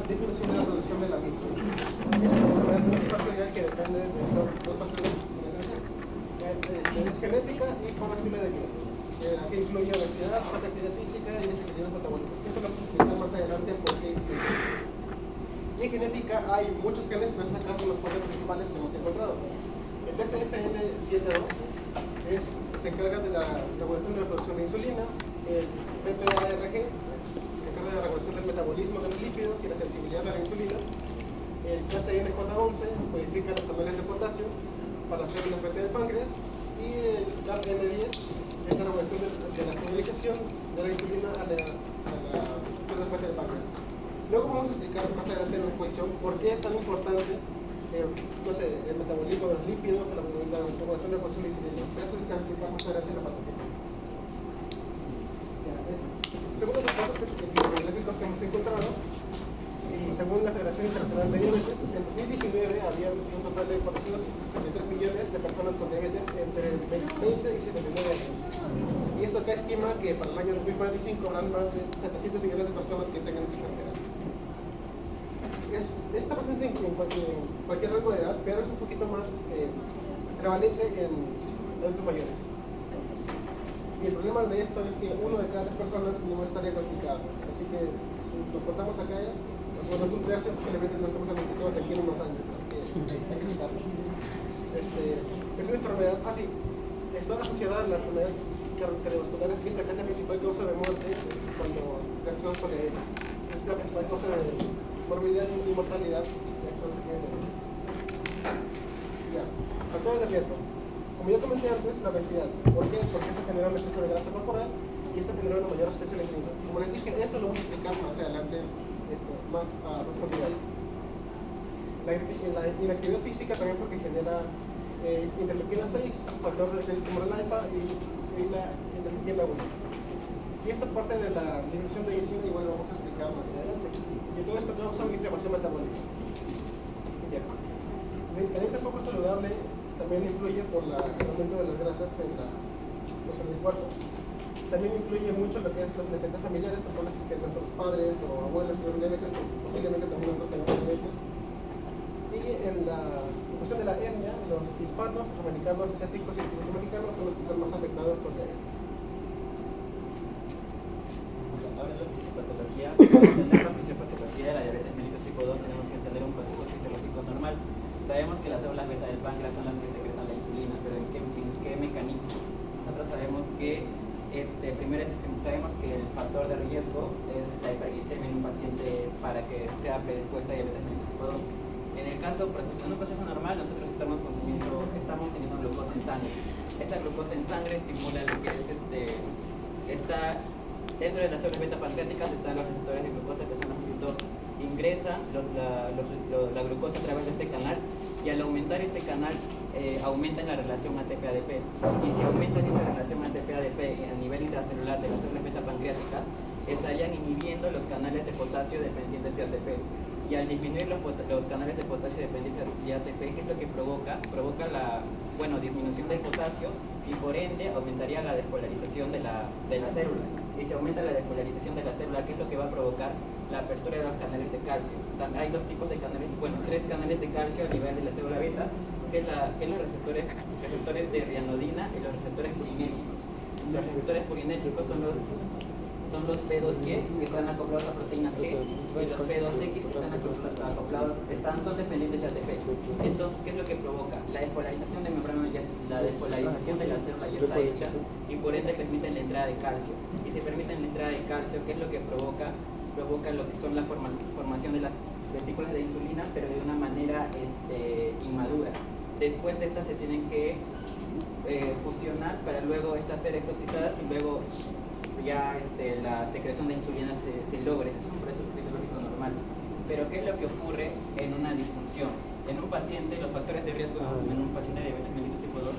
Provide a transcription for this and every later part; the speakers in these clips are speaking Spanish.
disminución de la producción de la misma. Es una enfermedad multifactorial que depende de dos factores en esencia. Es genética y forma estilo de vida. Aquí incluye obesidad, falta de actividad física y desequilibrios metabólicos. Esto lo vamos a explicar más adelante por qué incluye. Y en genética hay muchos genes, pero acá son los cuatro principales que hemos encontrado. El TCFN72 se encarga de la regulación de la producción de insulina. El PPARG se encarga de la regulación del metabolismo de los lípidos y la sensibilidad a la insulina. El KCNJ11 codifica los canales de potasio para hacer la beta del páncreas. Y el KM10 es la regulación de la señalización de la insulina a la beta del páncreas. Luego vamos a explicar más adelante en la exposición por qué es tan importante el metabolismo de los lípidos, la regulación de la producción de insulina. Pero eso se va a explicar más adelante en la patología. Según los datos epidemiológicos que hemos encontrado, y según la Federación Internacional de Diabetes, en 2019 había un total de 463 millones de personas con diabetes entre 20 y 79 años. Y esto acá estima que para el año 2045 habrán más de 700 millones de personas que tengan esta enfermedad. Está presente en cualquier rango de edad, pero es un poquito más prevalente en adultos mayores. Y el problema de esto es que uno de cada 3 personas no está diagnosticado. Así que si nos cortamos acá, bueno, es un tercio, posiblemente no estamos diagnosticados de aquí en unos años. Así que hay que explicarlo. Es una enfermedad, está asociada a la enfermedad cardiovascular, que es acá la principal causa de muerte cuando las personas con diabetes. Es la principal causa de morbilidad y mortalidad de las personas que tienen diabetes. Ya, factores de riesgo. Como ya comenté antes, la obesidad. ¿Por qué? Porque eso genera un exceso de grasa corporal y esto genera una mayor estrés en la insulina. Como les dije, esto lo vamos a explicar más adelante, más a profundidad. La inactividad física también porque genera interleuquina 6, factor de como el alfa y la interleuquina 1. Y esta parte de la disminución de insulina igual lo vamos a explicar más adelante. Y todo esto causa una inflamación metabólica. Ya. El dieta poco saludable también influye por el aumento de las grasas en el cuerpo. También influye mucho lo que es los antecedentes familiares, por ejemplo, si es que nuestros padres o abuelos tuvieron diabetes, posiblemente también nosotros tengamos diabetes. Y en la cuestión de la etnia, los hispanos, afroamericanos, asiáticos y latinoamericanos son los que están más afectados por diabetes. Ahora en la fisiopatología, para entender la fisiopatología de la diabetes mellitus tipo 2 tenemos que entender un proceso fisiológico normal. Sabemos que las células beta del páncreas son las que secretan la insulina, pero ¿en qué mecanismo? Nosotros sabemos que sabemos que el factor de riesgo es la hiperglicemia en un paciente para que sea predispuesta a diabetes mellitus tipo 2. En el caso, en un proceso normal, nosotros estamos teniendo glucosa en sangre. Esta glucosa en sangre estimula lo que es dentro de las células beta pancreáticas están los receptores de glucosa que son los GLUT2. Ingresan la glucosa a través de este canal y al aumentar este canal aumenta la relación ATP-ADP. Y si aumenta esta relación ATP-ADP a nivel intracelular de las células beta pancreáticas, estarían inhibiendo los canales de potasio dependientes de ATP. Y al disminuir los canales de potasio dependientes de ATP, ¿qué es lo que provoca? Provoca la disminución del potasio y por ende aumentaría la despolarización de la célula. Y si aumenta la despolarización de la célula, ¿qué es lo que va a provocar? La apertura de los canales de calcio. Hay 2 tipos de canales, 3 canales de calcio a nivel de la célula beta, que es los receptores de rianodina y los receptores purinérgicos. Los receptores purinérgicos son los P2G que están acoplados a proteínas G y los P2X que están acoplados, son dependientes de ATP. Entonces, ¿qué es lo que provoca? La despolarización de membrana, la despolarización de la célula ya está hecha y por ende permiten la entrada de calcio. Y si permiten la entrada de calcio, ¿qué es lo que provoca? Provoca lo que son la formación de las vesículas de insulina, pero de una manera inmadura. Después estas se tienen que fusionar para luego estas ser exocitadas y luego ya la secreción de insulina se logre. Ese es un proceso fisiológico normal. Pero ¿qué es lo que ocurre en una disfunción? En un paciente, los factores de riesgo en un paciente de diabetes mellitus tipo 2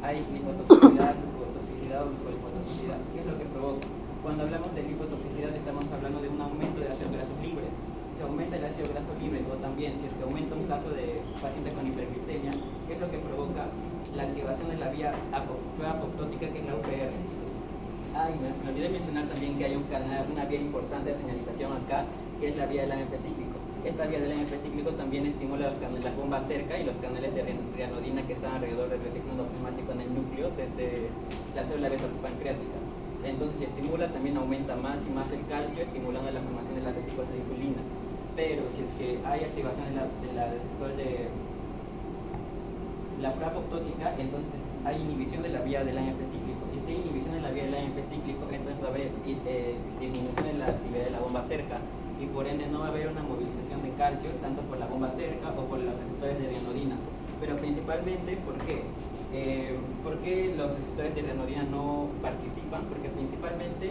hay lipotoxicidad, lipotoxicidad o lipotoxicidad. ¿Qué es lo que provoca? Cuando hablamos de lipotoxicidad estamos hablando de un aumento de ácidos grasos libres. Si aumenta el ácido graso libre o también si es que aumenta un caso de paciente con hiperglicemia, ¿qué es lo que provoca? La activación de la vía apoptótica, que es la UPR. Me olvidé mencionar también que hay una vía importante de señalización acá, que es la vía del AMP cíclico. esta vía del AMP cíclico también estimula las bombas cerca y los canales de rianodina que están alrededor del retículo endoplasmático en el núcleo de la célula beta pancreática. Entonces, si estimula, también aumenta más y más el calcio, estimulando la formación de las vesículas de insulina. Pero si es que hay activación de la prueba apoptótica, entonces hay inhibición de la vía del AMP cíclico. Y si hay inhibición de la vía del AMP cíclico, entonces va a haber disminución de la actividad de la bomba cerca, y por ende no va a haber una movilización de calcio tanto por la bomba cerca o por los receptores de rianodina. Pero principalmente, ¿por qué? ¿Por qué los receptores de rianodina no participan? Porque principalmente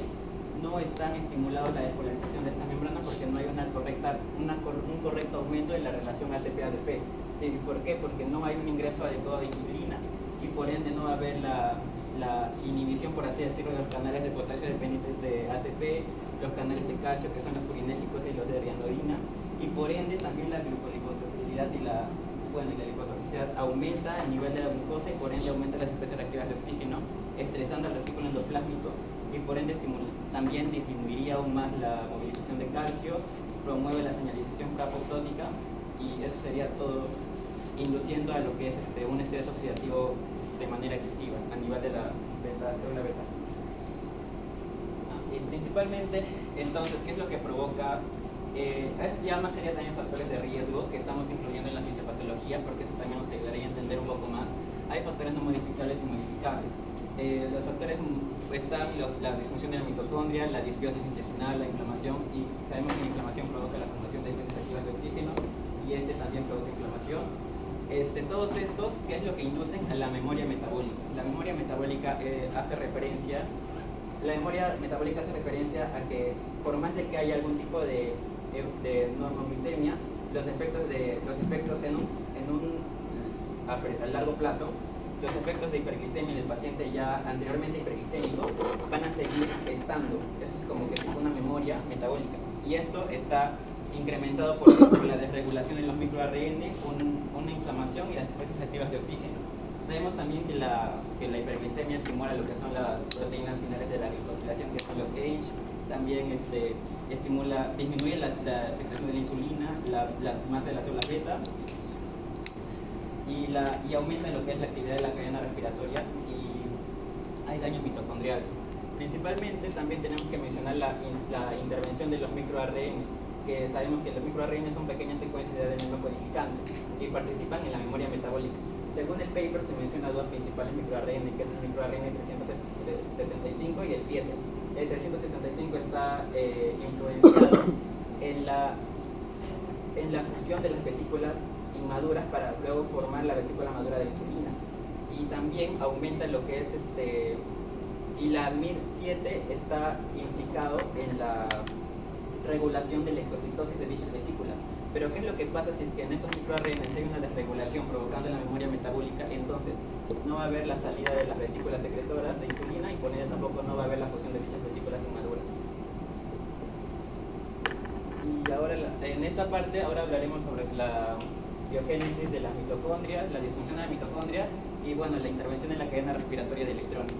no están estimulados la despolarización de esta membrana, porque no hay un correcto aumento de la relación ATP-ADP. ¿Sí? ¿Por qué? Porque no hay un ingreso adecuado de insulina y por ende no va a haber la inhibición, por así decirlo, de los canales de potasio dependientes de ATP, los canales de calcio que son los purinérgicos y los de rianodina, y por ende también la glucolipotoxicidad y la lipotoxicidad aumenta el nivel de la glucosa y por ende aumenta las especies reactivas de oxígeno, estresando al retículo endoplásmico y por ende también disminuiría aún más la movilización de calcio, promueve la señalización apoptótica y eso sería todo induciendo a lo que es un estrés oxidativo de manera excesiva a nivel de la célula beta. Y principalmente, entonces, ¿qué es lo que provoca? Eso ya más sería también factores de riesgo que estamos incluyendo en la fisiopatología, porque eso también nos ayudaría a entender un poco más. Hay factores no modificables y modificables. Los factores están la disfunción de la mitocondria, la disbiosis intestinal, la inflamación, y sabemos que la inflamación provoca la formación de especies reactivas de oxígeno, y también provoca inflamación. Todos estos, ¿qué es lo que inducen a la memoria metabólica? La memoria metabólica hace referencia a que por más de que haya algún tipo de normoglucemia, los efectos a largo plazo, los efectos de hiperglicemia en el paciente ya anteriormente hiperglicémico van a seguir estando. Eso es como que una memoria metabólica. Y esto está incrementado por la desregulación en los microARN, una inflamación y las especies reactivas de oxígeno. Sabemos también que la hiperglicemia estimula lo que son las proteínas finales de la glicosilación, que son los H. También disminuye la secreción de la insulina, las masas de la célula beta, y aumenta lo que es la actividad de la cadena respiratoria y hay daño mitocondrial. Principalmente también tenemos que mencionar la intervención de los microARN, que sabemos que los microARN son pequeñas secuencias de ADN no codificante y participan en la memoria metabólica. Según el paper se menciona dos principales microARN, que es el microARN 375 y el 7. El 375 está influenciado en la fusión de las vesículas inmaduras para luego formar la vesícula madura de insulina. Y también aumenta lo que es y la MIR7 está implicado en la regulación de la exocitosis de dichas vesículas. Pero ¿qué es lo que pasa si es que en estos microARN hay una desregulación provocando la memoria metabólica? Entonces no va a haber la salida de las vesículas secretoras de insulina y por ende tampoco no va a haber la fusión de dichas vesículas inmaduras. Y ahora en esta parte hablaremos sobre la biogénesis de las mitocondrias, la disfunción de la mitocondria y bueno, la intervención en la cadena respiratoria de electrones.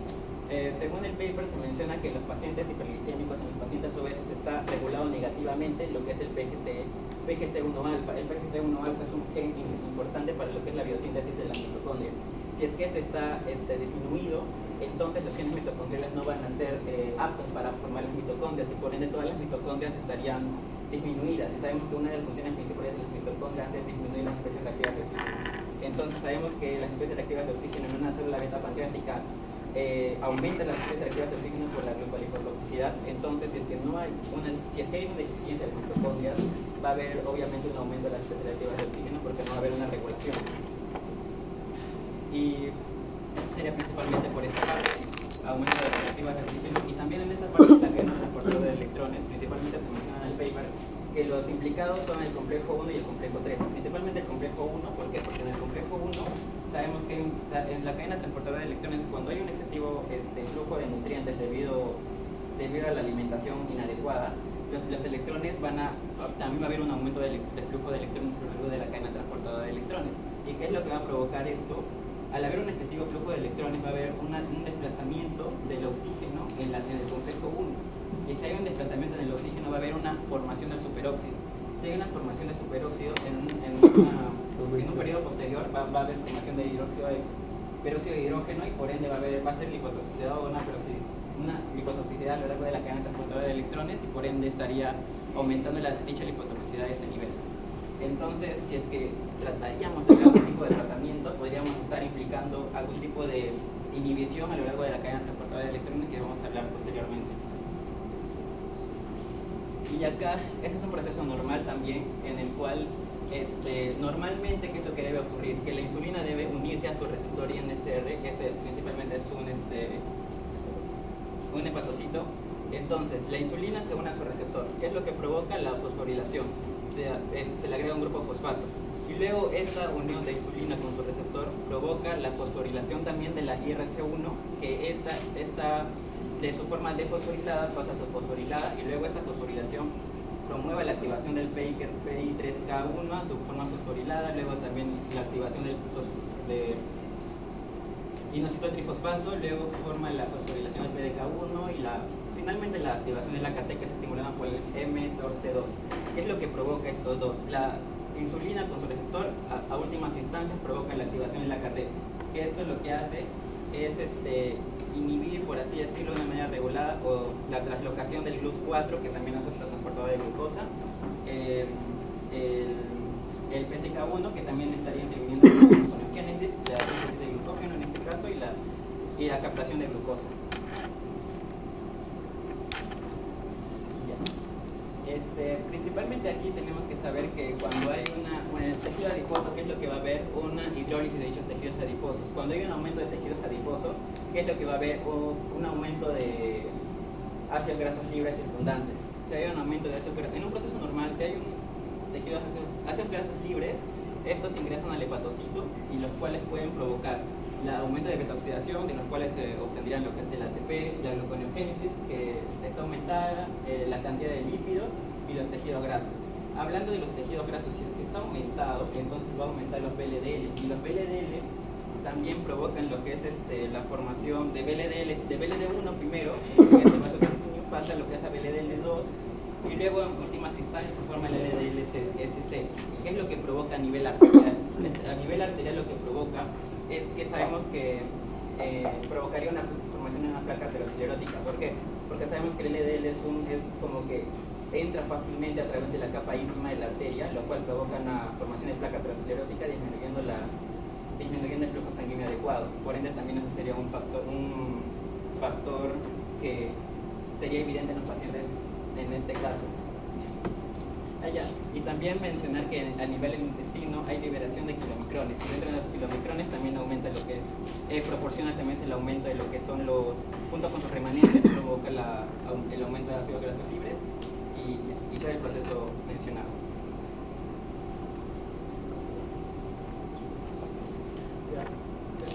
Según el paper se menciona que en los pacientes hiperglicémicos, en los pacientes obesos está regulado negativamente lo que es el PGC1-alfa. El PGC1-alfa es un gen importante para lo que es la biosíntesis de las mitocondrias. Si es que está disminuido, entonces los genes mitocondriales no van a ser aptos para formar las mitocondrias y por ende todas las mitocondrias estarían disminuidas. Y sabemos que una de las funciones principales de las mitocondrias es disminuir las especies reactivas de oxígeno. Entonces sabemos que las especies reactivas de oxígeno en una célula beta pancreática aumentan las especies reactivas de oxígeno por la glucolipotoxicidad. Entonces si es que hay una deficiencia de mitocondrias, va a haber obviamente un aumento de las especies reactivas de oxígeno porque no va a haber una regulación. Y sería principalmente por esta parte, aumento de las reactivas de oxígeno, y también en esta parte la cadena transportadora de electrones. Principalmente se menciona en el paper que los implicados son el complejo 1 y el complejo 3. Principalmente el complejo 1, ¿por qué? Porque en el complejo 1 sabemos que en la cadena transportadora de electrones, cuando hay un excesivo flujo de nutrientes debido a la alimentación inadecuada, los electrones también va a haber un aumento de flujo de electrones por medio de la cadena transportadora de electrones. ¿Y qué es lo que va a provocar esto? Al haber un excesivo flujo de electrones va a haber un desplazamiento del oxígeno en el complejo 1. Y si hay un desplazamiento en el oxígeno va a haber una formación del superóxido. si hay una formación de superóxido, en un periodo posterior va a haber formación de peróxido de hidrógeno, y por ende va a ser lipotoxicidad o una lipotoxicidad a lo largo de la cadena transportadora de electrones, y por ende estaría aumentando dicha lipotoxicidad a este nivel. Entonces, si es que trataríamos de algún tipo de tratamiento, podríamos estar implicando algún tipo de inhibición a lo largo de la cadena transportadora de electrones, que vamos a hablar posteriormente. Y acá, este es un proceso normal también, en el cual normalmente, ¿qué es lo que debe ocurrir? Que la insulina debe unirse a su receptor INSR, que principalmente es un hepatocito. Entonces, la insulina se une a su receptor, que es lo que provoca la fosforilación. Se le agrega un grupo fosfato. Y luego esta unión de insulina con su receptor provoca la fosforilación también de la IRC1, que esta de su forma defosforilada pasa a su fosforilada, y luego esta fosforilación promueve la activación del PI3K1 a su forma fosforilada, luego también la activación del inosito trifosfato, luego forma la fosforilación del PDK1 y finalmente la activación del AKT, que es estimulada por el mTORC2. ¿Qué es lo que provoca estos dos? La insulina con su receptor a últimas instancias provoca la activación del AKT, que esto lo que hace es inhibir, por así decirlo, de una manera regulada, o la translocación del GLUT4, que también es otra transportadora de glucosa, el PCK1, que también estaría interviniendo en la gluconeogénesis, la síntesis de glucógeno en este caso, y la captación de glucosa. Principalmente aquí tenemos que saber que cuando hay en el tejido adiposo, ¿qué es lo que va a haber? Una hidrólisis de dichos tejidos adiposos. Cuando hay un aumento de tejidos adiposos, ¿qué es lo que va a haber? Un aumento de ácidos grasos libres circundantes. Si hay un aumento de ácidos grasos, en un proceso normal, si hay un tejido de ácidos grasos libres, estos ingresan al hepatocito, y los cuales pueden provocar el aumento de beta-oxidación, de los cuales se obtendrían lo que es el ATP, la gluconeogénesis, que está aumentada, la cantidad de lípidos y los tejidos grasos. Hablando de los tejidos grasos, si es que está aumentado, entonces va a aumentar los VLDL, y los VLDL también provocan lo que es la formación de VLD1 primero, que es el vaso sanguíneo, pasa lo que es a VLDL2, y luego en últimas instancias se forma el LDL-SC. ¿Qué es lo que provoca a nivel arterial? A nivel arterial lo que provoca es que sabemos que provocaría una formación de una placa aterosclerótica. ¿Por qué? Porque sabemos que el LDL es como que entra fácilmente a través de la capa íntima de la arteria, lo cual provoca una formación de placa aterosclerótica, disminuyendo el flujo sanguíneo adecuado. Por ende, también eso sería un factor que sería evidente en los pacientes en este caso. Y también mencionar que a nivel del intestino hay liberación de kilomicrones, y dentro de los kilomicrones también aumenta lo que proporciona también el aumento de lo que son junto con sus remanentes, provoca el aumento de ácidos grasos libres y todo el proceso mencionado.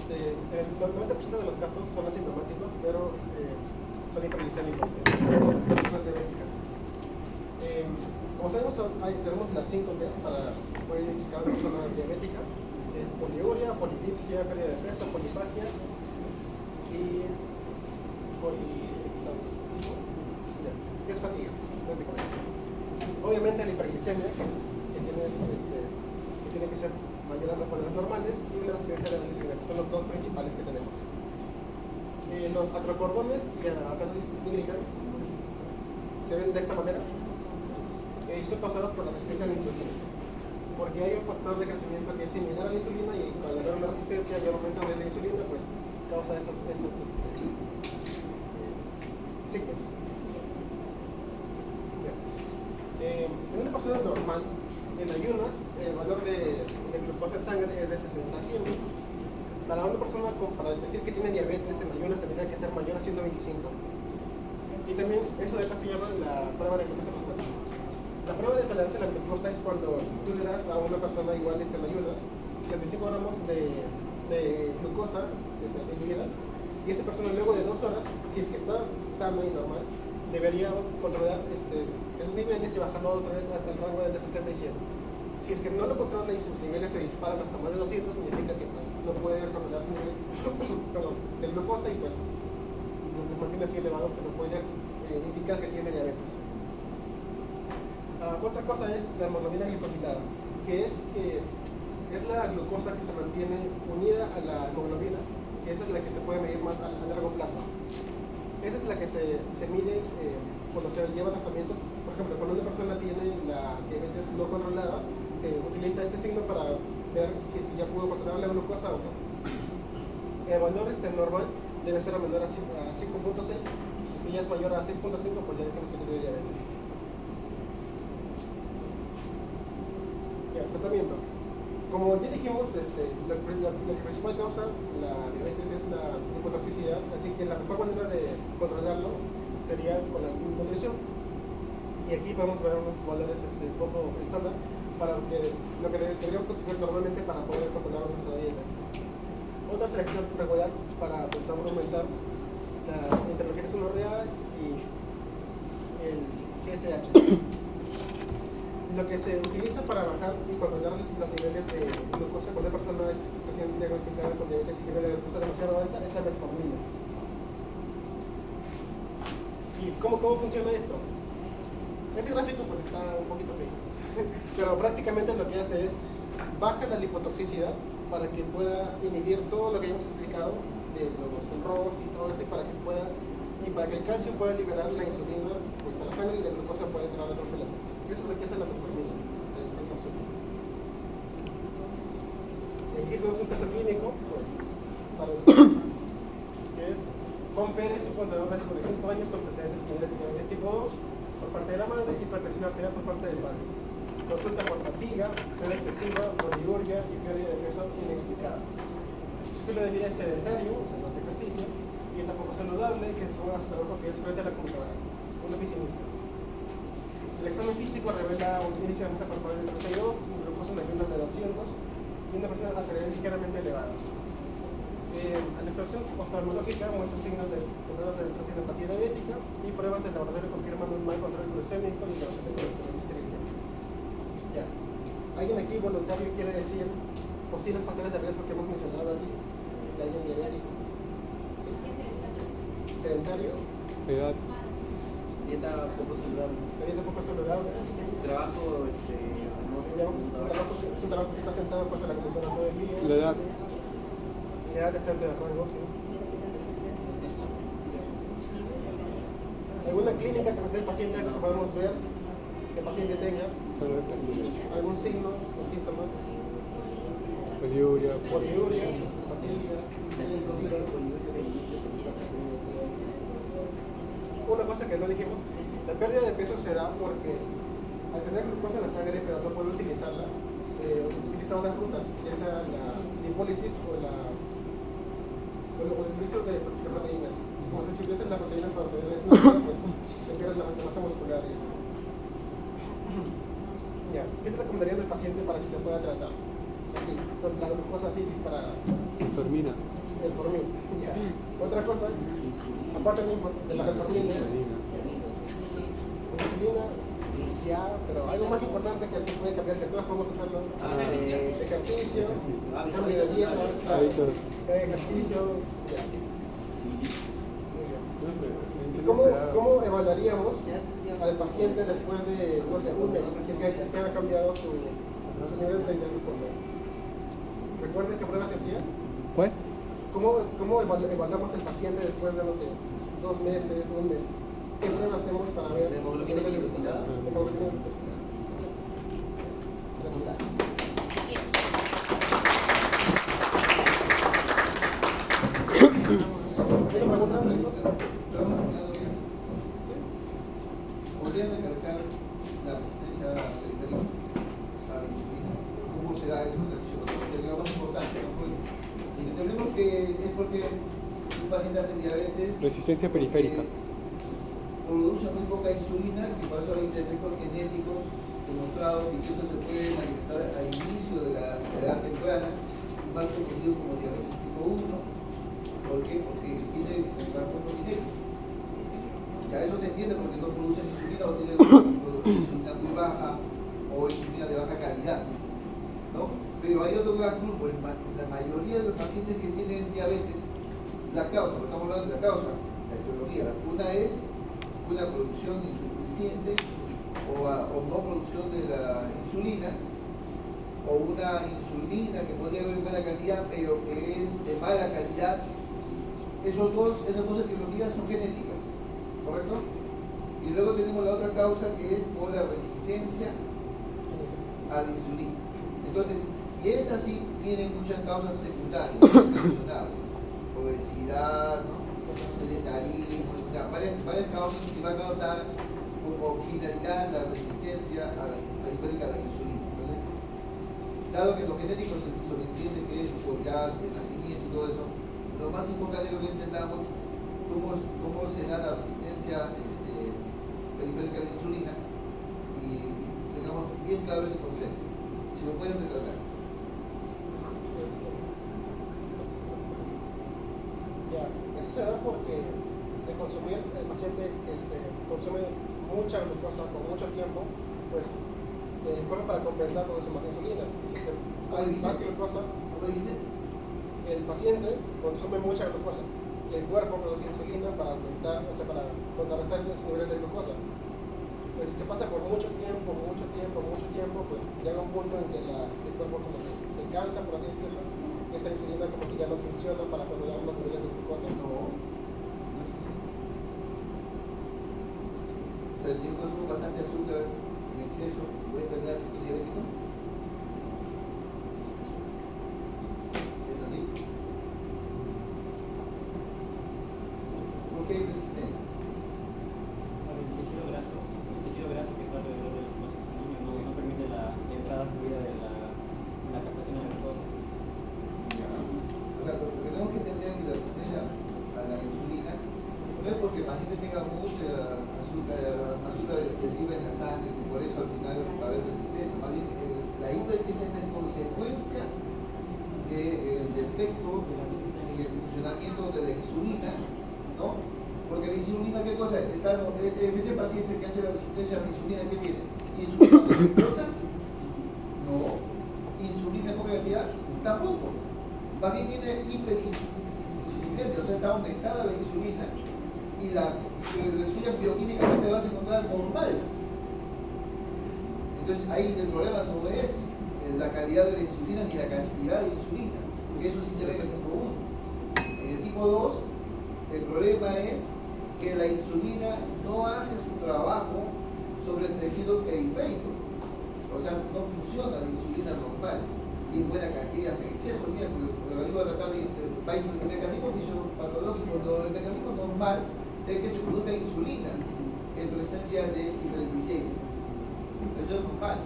El 90% de los casos son asintomáticos, pero son hiperglicémicos, personas diabéticas. Como sabemos, tenemos las 5 Ps para poder identificar una persona diabética, que es poliuria, polidipsia, pérdida de peso, polifagia y polihexamino, que es fatiga. Obviamente la hiperglicemia, que tiene que ser mayor a los valores normales, y la resistencia de la insulina, que son los dos principales que tenemos. Los acrocordones y acanosis nigricans se ven de esta manera. Son causados por la resistencia a la insulina, porque hay un factor de crecimiento que es similar a la insulina, y al haber una resistencia y un aumento de la insulina, pues causa estos signos. En una persona normal, en ayunas, el valor de glucosa en sangre es de 60 a 100. Para una persona, para decir que tiene diabetes en ayunas, tendría que ser mayor a 125. Y también eso de acá se llama la prueba de glucosa plasmática. La prueba de tolerancia a la glucosa es cuando tú le das a una persona igual en ayunas 75 gramos de glucosa diluida, y esa persona luego de 2 horas, si es que está sana y normal, debería controlar esos niveles y bajarlo otra vez hasta el rango de 60 y 100. Si es que no lo controla y sus niveles se disparan hasta más de 200, significa que pues, no puede controlar su nivel de glucosa, y pues los mantiene así elevados, que no podría indicar que tiene diabetes. Otra cosa es la hemoglobina glicosilada, que es la glucosa que se mantiene unida a la hemoglobina, que esa es la que se puede medir más a largo plazo. Esa es la que se mide cuando se lleva tratamientos. Por ejemplo, cuando una persona tiene la diabetes no controlada, se utiliza este signo para ver si es que ya pudo controlar la glucosa o no. El valor normal debe ser menor a 5.6. Si ya es mayor a 6.5, pues ya decimos que tiene diabetes. Ya, tratamiento. Como ya dijimos, la principal causa de la diabetes es la hipotoxicidad, así que la mejor manera de controlarlo sería con la nutrición. Y aquí podemos ver unos valores un poco estándar para lo que deberíamos consumir normalmente para poder controlar nuestra dieta. Otra selección regular para aumentar las interleuquinas 1-RA y el TSH. Lo que se utiliza para bajar y controlar los niveles de glucosa cuando una persona es recién diagnosticada con diabetes y tiene la glucosa demasiado alta es la metformina. ¿Y cómo funciona esto? Ese gráfico pues está un poquito feo, pero prácticamente lo que hace es baja la lipotoxicidad para que pueda inhibir todo lo que hemos explicado de los ROS y todo eso, y para que el calcio pueda liberar la insulina pues, a la sangre y la glucosa pueda entrar a las células. Eso es lo que hace la metformina. Aquí tenemos un caso clínico, pues, para los que es Juan Pérez, un contador de 55 años con antecedentes familiares de diabetes tipo 2 por parte de la madre y hipertensión arterial por parte del padre. Consulta por fatiga, sed excesiva, oliguria y pérdida de peso inexplicada. Estilo de vida es sedentario, o sea, no hace ejercicio, dieta poco saludable, que se suma a su trabajo que es frente a la computadora, un oficinista. El examen físico revela un índice de masa corporal de 32, glucosa en ayunas de 200 y una presión arterial ligeramente elevada. La exploración oftalmológica muestra signos de pruebas de retinopatía diabética y pruebas del laboratorio confirman un mal control glucémico y elevación de triglicéridos. Ya. ¿Alguien aquí voluntario quiere decir posibles factores de riesgo que hemos mencionado aquí? ¿De alguien diabético? ¿Sí? ¿Sedentario? Edad. Dieta poco saludable. La dieta poco saludable. ¿Sí? Trabajo, Es un trabajo que está sentado pues, en la computadora todo el día. La edad. ¿Sí? La edad está entre rango, sí. ¿Alguna clínica que nos dé el paciente que podemos ver que el paciente tenga? ¿Algún signo o síntomas? Poliuria. Poliuria, fatiga, una cosa que no dijimos, la pérdida de peso se da porque al tener glucosa en la sangre pero no puede utilizarla, se utilizan otras rutas, ya sea la lipólisis o el utilizo de proteínas. Como si se utilizan las proteínas para obtener esa energía, pues se pierde la masa muscular y eso. Ya, ¿qué te recomendarían al paciente para que se pueda tratar? Así, con la glucosa así disparada. Fermina. El formil. Ya. Otra cosa, aparte de la metformina, insulina, ya, pero algo más importante que se puede cambiar, que todos podemos hacerlo, ejercicio, cambio de dieta, Hábitos. ejercicio, ya. ¿Cómo evaluaríamos al paciente después de, no sé, un mes, si es que ha cambiado su nivel de glucosa? ¿Recuerden qué prueba se hacía? ¿Cuál? ¿Cómo evaluamos al paciente después de, no sé, 2 meses, un mes? ¿Qué prueba hacemos para ver? ¿La hemoglobina glicosilada? La hemoglobina glicosilada. Gracias. ¿Alguna pregunta, chicos? ¿Podrían recalcar la resistencia periférica a la insulina? ¿Cómo se da eso? Es lo más importante, ¿no? Entendemos que es porque un paciente hace diabetes. Resistencia periférica. Produce muy poca insulina, y por eso hay defectos genéticos demostrados y que eso se puede manifestar al inicio de la edad temprana, más conocido como diabetes tipo 1. ¿Por qué? Porque tiene un trastorno genético. Ya eso se entiende porque no producen insulina o tienen insulina muy baja o insulina de baja calidad, ¿no? Pero hay otro gran grupo, la mayoría de los pacientes que tienen diabetes, la causa, estamos hablando de la causa, la etiología. Una es una producción insuficiente o o no producción de la insulina, o una insulina que podría haber buena calidad pero que es de mala calidad, esas dos etiologías son genéticas, ¿correcto? Y luego tenemos la otra causa que es por la resistencia a la insulina. Entonces, y esta sí tiene muchas causas secundarias, mencionado, obesidad, ¿no? Sedentarismo, varias causas que van a dar como finalidad la resistencia a la periférica a la insulina. Entonces, dado que lo genético se sobreentiende que es por ya de nacimiento y todo eso, lo más importante es que entendamos cómo se da la resistencia periférica a la insulina y tengamos bien claro ese concepto. Si lo pueden retratar. Ya, eso se da porque el paciente consume mucha glucosa por mucho tiempo, pues el cuerpo para compensar produce más insulina. Hay más glucosa. ¿Cómo dice? El paciente consume mucha glucosa y el cuerpo produce insulina para aumentar, o sea, para contrarrestar los niveles de glucosa. Pues es que pasa por mucho tiempo, pues llega un punto en que el cuerpo como que se cansa, por así decirlo, y esta insulina como que ya no funciona para controlar los niveles de glucosa. No. O sea, si yo consumo bastante azúcar en exceso, ¿voy a terminar siendo diabético? ¿Es así? ¿Por qué hay resistencia? El tejido graso que está alrededor del vaso sanguíneo no permite la entrada fluida de la captación de la glucosa. Ya. O sea, lo que tenemos que entender es que la resistencia a la insulina no es porque la gente tenga mucha azúcar excesiva en la sangre y por eso al final va a haber resistencia. Más bien, la hiperglicemia es consecuencia del defecto en el funcionamiento de la insulina, ¿no? Porque la insulina, ¿qué cosa es? En ese paciente que hace la resistencia a la insulina, ¿qué tiene? ¿Insulina de glucosa? No. ¿Insulina en poca cantidad? Tampoco. Más bien tiene hiperinsulinemia, o sea, está aumentada la insulina y lo estudias bioquímicamente vas a encontrar normal. Entonces ahí el problema no es la calidad de la insulina ni la cantidad de insulina, porque eso sí se ve en el tipo 1. En el tipo 2, el problema es que la insulina no hace su trabajo sobre el tejido periférico. O sea, no funciona la insulina normal y en buena cantidad, hasta en exceso. Mira, el organismo va a tratar el mecanismo fisiopatológico, el mecanismo normal es que se produzca insulina en presencia de hiperglicemia. Eso es normal.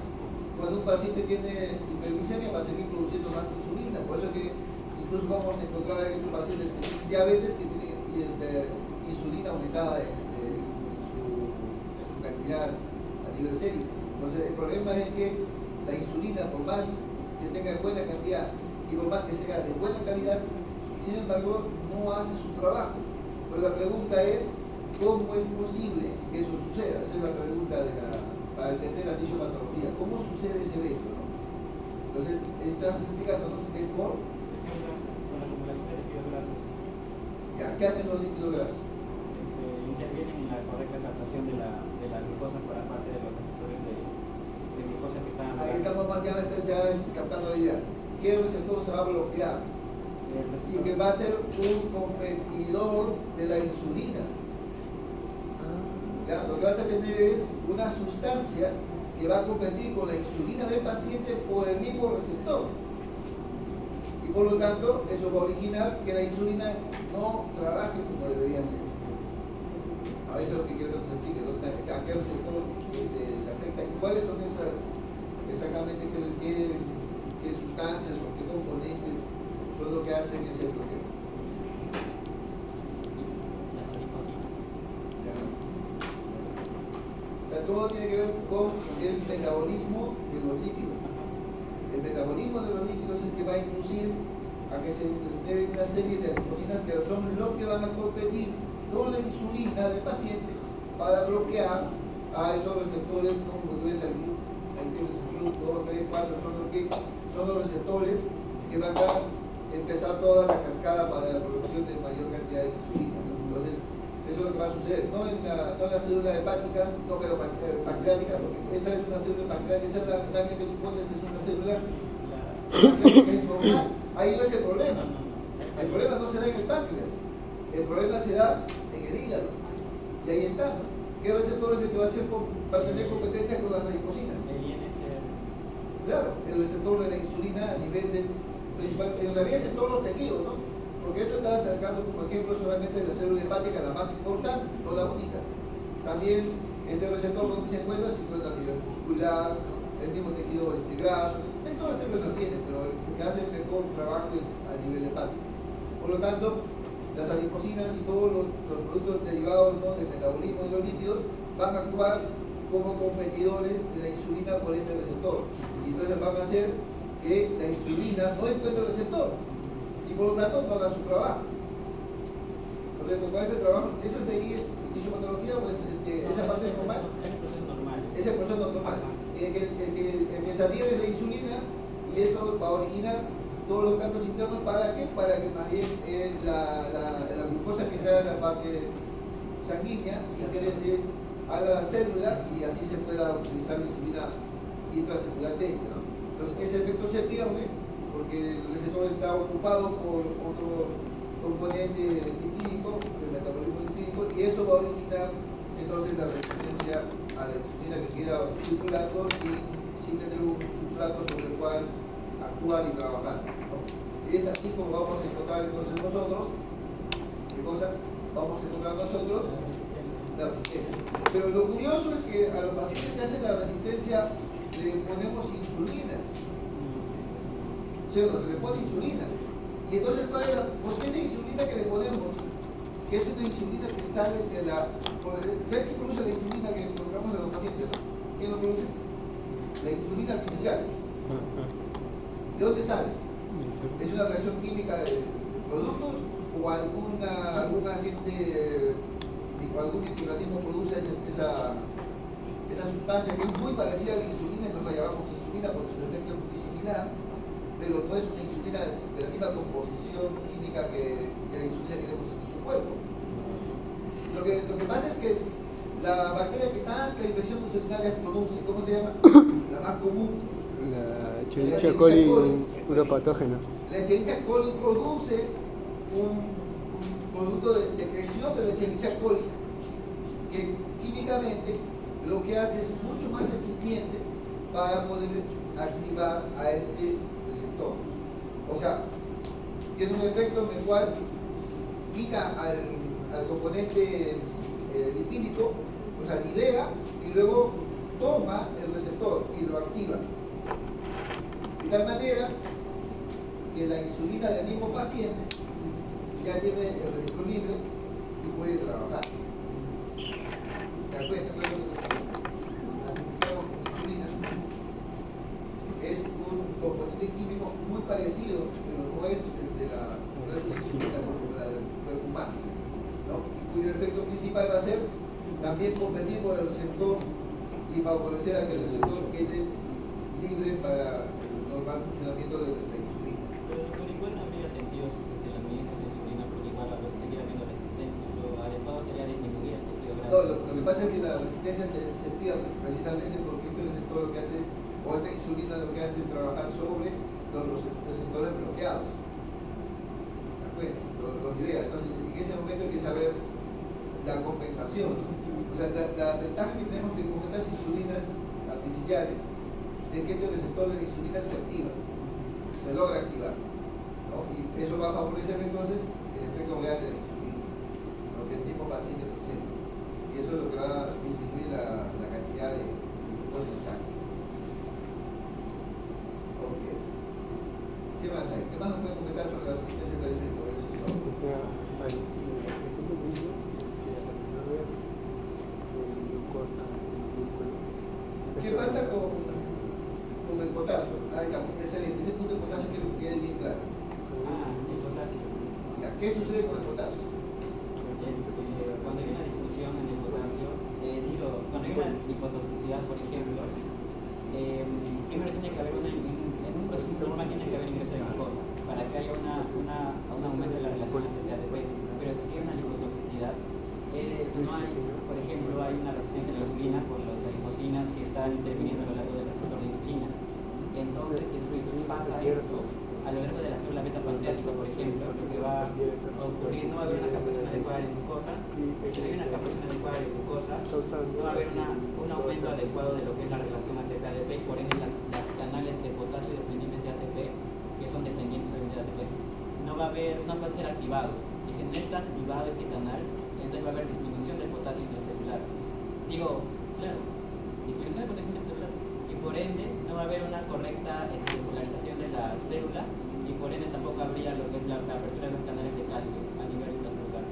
Cuando un paciente tiene hiperglicemia va a seguir produciendo más insulina. Por eso que incluso vamos a encontrar en pacientes que tienen diabetes que tienen insulina aumentada en su cantidad a nivel sérico. Entonces el problema es que la insulina, por más que tenga buena cantidad y por más que sea de buena calidad, sin embargo no hace su trabajo. Pues la pregunta es, ¿cómo es posible que eso suceda? Esa es la pregunta para entender la fisiopatología. ¿Cómo sucede ese evento? ¿No? Entonces, estás explicándonos que es por... Con la acumulación de líquido graso. Ya, ¿qué hacen los líquidos grasos? Intervienen en la correcta captación de la glucosa por parte de los receptores de glucosa que están... Ahí estamos más, ya me estás ya captando la idea. ¿Qué receptor se va a bloquear? Y que va a ser un competidor de la insulina. ¿Ya? Lo que vas a tener es una sustancia que va a competir con la insulina del paciente por el mismo receptor. Y por lo tanto, eso va a originar que la insulina no trabaje como debería ser. Ahora eso es lo que quiero que nos explique, a qué receptor se afecta y cuáles son esas, exactamente qué sustancias o qué componentes son lo que hacen ese bloqueo. Las adipocinas. ¿Ya? O sea, todo tiene que ver con el metabolismo de los lípidos. El metabolismo de los lípidos es el que va a inducir a que se generen una serie de adipocinas que son los que van a competir con la insulina del paciente para bloquear a estos receptores, como tú ves el GLUT, ahí tienes el GLUT 2, 3, 4, son los receptores que van a empezar toda la cascada para la producción de mayor cantidad de insulina, ¿no? Entonces, Eso es lo que va a suceder. No en la célula hepática, no, pero pancreática, porque esa es una célula pancreática, esa es la lámina que tú pones, es una célula pancreática que es normal. Ahí no es el problema. El problema no se da en el páncreas. El problema se da en el hígado. Y ahí está, ¿no? ¿Qué receptor es el que va a tener competencia con las adipocinas? El INSR. Claro, el receptor de la insulina a nivel del principal, en realidad es en todos los tejidos, ¿no? Porque esto está sacando como ejemplo solamente de la célula hepática, la más importante, no la única. También este receptor donde se encuentra a nivel muscular, ¿no? El mismo tejido graso, en todas las células lo tiene, pero el que hace el mejor trabajo es a nivel hepático. Por lo tanto, las adipocinas y todos los productos derivados, ¿no?, del metabolismo de los lípidos van a actuar como competidores de la insulina por este receptor. Y entonces van a hacer que la insulina no encuentre el receptor y por lo tanto no haga su trabajo. Correcto, ¿cuál es el trabajo? ¿Eso es de ahí, es fisiopatología o es esa parte es normal? Es el proceso normal. Es el proceso normal. El que se adhiere la insulina y eso va a originar todos los cambios internos. ¿Para qué? Para que más bien la glucosa que está en la parte sanguínea ingrese a la célula y así se pueda utilizar la insulina intracelularmente, ¿no? Entonces ese efecto se pierde porque el receptor está ocupado por otro componente lipídico, el metabolismo lipídico, y eso va a originar entonces la resistencia a la insulina que queda circulando sin tener un sustrato sobre el cual actuar y trabajar, ¿no? Y es así como vamos a encontrar entonces nosotros, ¿qué cosa? Vamos a encontrar nosotros la resistencia. Pero lo curioso es que a los pacientes que hacen la resistencia le ponemos insulina. ¿Sí o no? Se le pone insulina. Y entonces, ¿por qué esa insulina que le ponemos, que es una insulina que sale de la... ¿Sabes qué produce la insulina que colocamos a los pacientes? ¿No? ¿Quién lo produce? La insulina artificial. ¿De dónde sale? ¿Es una reacción química de productos o algún agente, algún microorganismo produce esa sustancia que es muy parecida a la insulina y no la llamamos insulina porque su efecto es muy similar, pero no es una insulina de la misma composición química que la insulina que tenemos en nuestro cuerpo? Lo que pasa es que la bacteria que tanta infección urinaria produce, ¿cómo se llama? La más común. La Escherichia coli uropatógena. La Escherichia coli produce un producto de secreción de la Escherichia coli que químicamente lo que hace es mucho más eficiente para poder activar a este receptor. O sea, tiene un efecto en el cual quita al componente lipídico, o sea, libera y luego toma el receptor y lo activa. De tal manera que la insulina del mismo paciente ya tiene el receptor libre y puede trabajar. ¿Te das cuenta? Entonces, administramos con insulina. Es un componente químico muy parecido, pero no es el de no es una insulina como la del cuerpo humano, ¿no? Y cuyo efecto principal va a ser también competir con el receptor y favorecer a que el receptor quede libre para el normal funcionamiento de nuestra insulina. Pero doctor, igual no habría sentido sustancialmente esa insulina porque igual a veces seguir habiendo resistencia. Lo adecuado sería disminuir el tejido graso. No, lo que pasa es que la resistencia se pierde precisamente porque este receptor lo que hace, o esta insulina lo que hace es trabajar sobre los receptores bloqueados. ¿De acuerdo? Los libera. Entonces, en ese momento empieza a haber la compensación. O sea, la ventaja que tenemos que con estas insulinas artificiales es que este receptor de la insulina se activa, se logra activar, ¿no? Y eso va a favorecer entonces el efecto real de la insulina, lo que el mismo paciente presenta. Y eso es lo que va a disminuir la cantidad de glucosa en sangre. Ok. ¿Qué más hay? ¿Qué más nos puede comentar sobre la resistencia periférica? O sea, hay ejemplo mismo que a la primera vez glucosa, glúculo. ¿Qué pasa con el potasio? Ah, excelente. Ese punto de potasio quiero que quede bien claro. El potasio. Ya, ¿qué sucede con el potasio? Cuando hay una disfunción en el potasio, cuando hay una hipotoxicidad, por ejemplo, primero tiene que haber en un proceso normal tiene que haber ingreso de glucosa para que haya un aumento de la relación ATP. Pero si hay una lipotoxicidad, Entonces, si pasa esto, a lo largo de la célula beta pancreática, por ejemplo, lo que va a ocurrir, no va a haber una captación adecuada de glucosa. Si no hay una captación adecuada de glucosa, no va a haber un aumento adecuado de lo que es la relación ATP-ADP, y por ende las canales de potasio dependientes de ATP, que son dependientes de ATP, no va a ser activado. Y si no está activado ese canal, entonces va a haber disminución del potasio intracelular. Digo, claro, disminución del potasio intracelular. Y por ende no va a haber una correcta polarización de la célula, y por ende tampoco habría lo que es la apertura de los canales de calcio a nivel intracelular.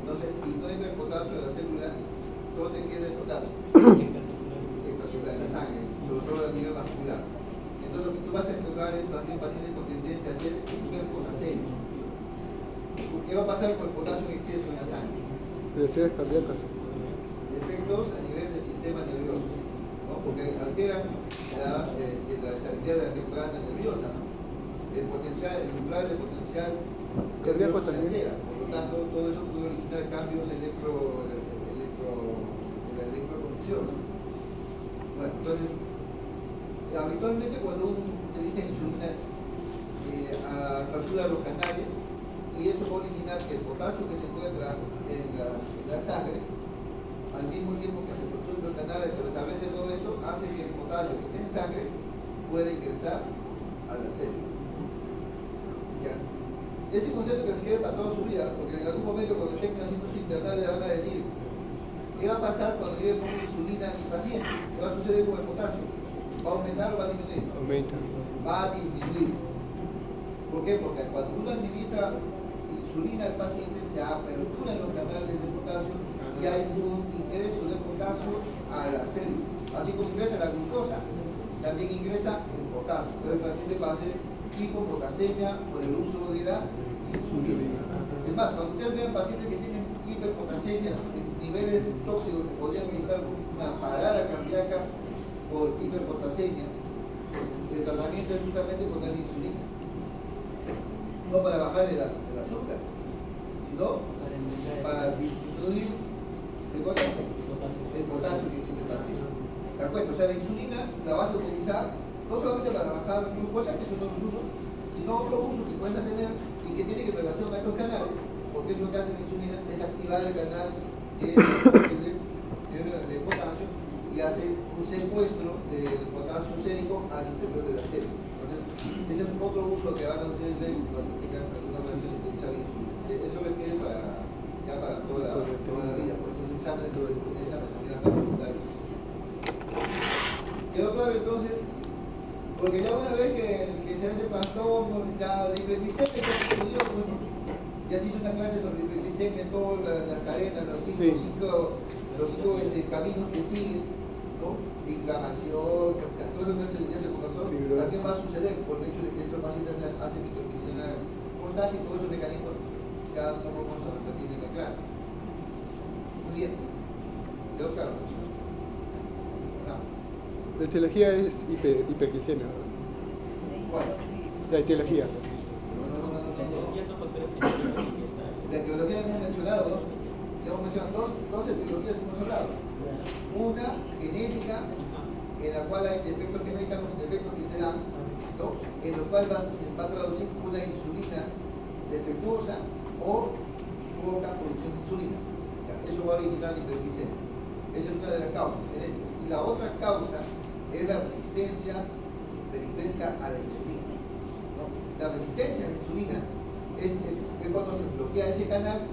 Entonces, si no entra el potasio de la célula, ¿dónde queda el potasio? Extracelular. Extracelular, en la sangre, sobre todo a nivel vascular. Entonces, lo que tú vas a encontrar es más bien pacientes con tendencia a ser hiperpotasemia. ¿Qué va a pasar con el potasio en exceso en la sangre? Necesidades cardíacas. Efectos a nivel del sistema nervioso, ¿no? Porque alteran la estabilidad de la membrana nerviosa, ¿no? El umbral del potencial Cardíaco nervioso se también. altera. Por lo tanto, todo eso puede originar cambios en la electroconducción, ¿no? Bueno, entonces, habitualmente cuando uno utiliza insulina, captura los canales, y eso va a originar que el potasio que se encuentra en la sangre, al mismo tiempo que se construyen los canales, se restablece todo esto, hace que el potasio que esté en sangre pueda ingresar a la célula. ¿Ya? Ese concepto que les quede para toda su vida, porque en algún momento cuando estén haciendo su internal le van a decir, ¿qué va a pasar cuando yo le pongo insulina a mi paciente? ¿Qué va a suceder con el potasio? ¿Va a aumentar o va a disminuir? Aumenta. Va a disminuir. ¿Por qué? Porque cuando uno administra insulina al paciente se aperturan los canales de potasio y hay un ingreso de potasio a la célula. Así como ingresa la glucosa, también ingresa el potasio. Entonces el paciente va a hacer hipopotasemia por el uso de la insulina. Es más, cuando ustedes vean pacientes que tienen hiperpotasemia en niveles tóxicos que podrían originar una parada cardíaca por hiperpotasemia, el tratamiento es justamente poner insulina. No para bajar el azúcar, sino para disminuir el potasio que tiene el paciente. ¿De acuerdo? O sea, la insulina la vas a utilizar no solamente para bajar glucosa, que eso no es uso, sino otro uso que puedes tener y que tiene que relación a estos canales, porque es lo que hace la insulina, es activar el canal de potasio y hace un secuestro del potasio sérico al interior de la célula. Entonces, ese es otro uso que van a ustedes ver cuando tengan alguna ocasión de utilizar la insulina. Eso les quede para toda la vida, por eso los exámenes de exámenes también acá voluntarios. ¿Quedó claro entonces? Porque ya una vez que se hace trastorno, ya la hiperglicemia ya se estudió, bueno, ya se hizo una clase sobre hiperglicemia, todas las cadenas, los cinco caminos que siguen, ¿no? Inflamación, todo eso ya se conversó, también va a suceder por el hecho de que estos pacientes hacen hiperglicemia constante y todos esos mecanismos ya no vamos a repetir en la clase. Muy bien. ¿Quedó claro? La etiología es hiperglicemia. ¿Cuál? La etiología. La etiología hemos mencionado, ¿no? Si hemos mencionado dos etiologías hemos hablado. Una genética, en la cual hay defectos genéticos, defectos que se dan, ¿no? En los cuales va a traducir una insulina defectuosa o poca producción de insulina. Eso va a originar hiperglicemia. Esa es una de las causas genéticas. Y la otra causa es la resistencia periférica a la insulina, ¿no? La resistencia a la insulina es cuando se bloquea ese canal,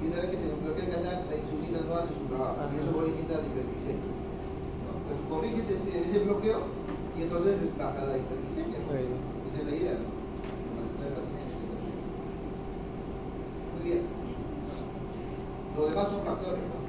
y una vez que se bloquea el canal, la insulina no hace su trabajo, y eso va a originar la hiperglicemia, ¿no? Entonces corriges ese bloqueo y entonces baja la hiperglicemia, ¿no? Esa es la idea, ¿no? Mantener el paciente. Muy bien. Los demás son factores, ¿no?